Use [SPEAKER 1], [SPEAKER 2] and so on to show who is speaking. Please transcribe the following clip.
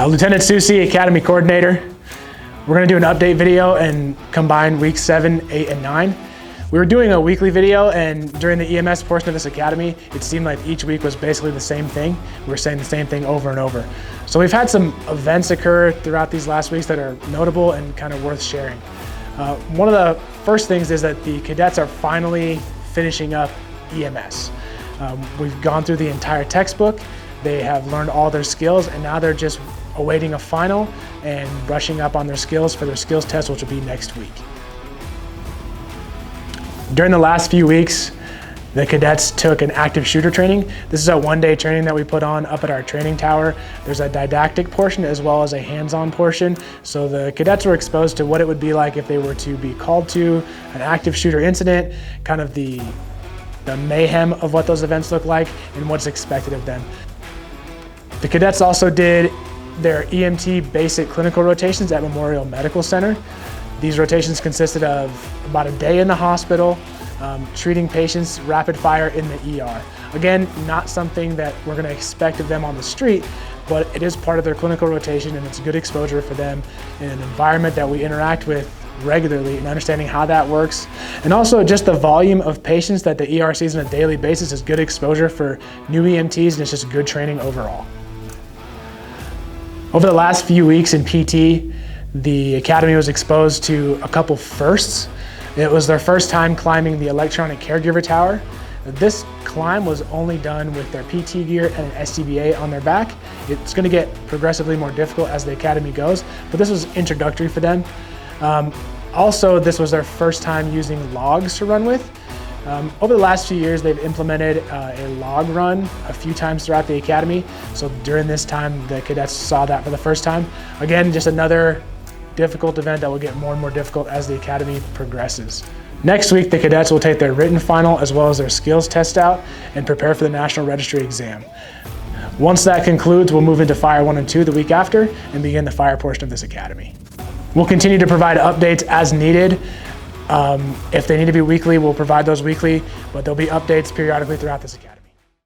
[SPEAKER 1] Lieutenant Susi, Academy Coordinator. We're going to do an update video and combine weeks 7, 8, and 9. We were doing a weekly video, and during the EMS portion of this academy, it seemed like each week was basically the same thing. We were saying the same thing over and over. So we've had some events occur throughout these last weeks that are notable and kind of worth sharing. One of the first things is that the cadets are finally finishing up EMS. We've gone through the entire textbook. They have learned all their skills, and now they're just awaiting a final and brushing up on their skills for their skills test, which will be next week. During the last few weeks, the cadets took an active shooter training. This is a one-day training that we put on up at our training tower. There's a didactic portion as well as a hands-on portion. So the cadets were exposed to what it would be like if they were to be called to an active shooter incident, kind of the mayhem of what those events look like and what's expected of them. The cadets also did their EMT basic clinical rotations at Memorial Medical Center. These rotations consisted of about a day in the hospital, treating patients rapid fire in the ER. Again, not something that we're going to expect of them on the street, but it is part of their clinical rotation, and it's good exposure for them in an environment that we interact with regularly and understanding how that works. And also just the volume of patients that the ER sees on a daily basis is good exposure for new EMTs, and it's just good training overall. Over the last few weeks in PT, the Academy was exposed to a couple firsts. It was their first time climbing the electronic caregiver tower. This climb was only done with their PT gear and an SCBA on their back. It's going to get progressively more difficult as the Academy goes, but this was introductory for them. Also, this was their first time using logs to run with. Over the last few years, they've implemented a log run a few times throughout the academy. So during this time, the cadets saw that for the first time. Again, just another difficult event that will get more and more difficult as the academy progresses. Next week, the cadets will take their written final as well as their skills test out and prepare for the National Registry exam. Once that concludes, we'll move into Fire 1 and 2 the week after and begin the fire portion of this academy. We'll continue to provide updates as needed. If they need to be weekly, we'll provide those weekly, but there'll be updates periodically throughout this academy.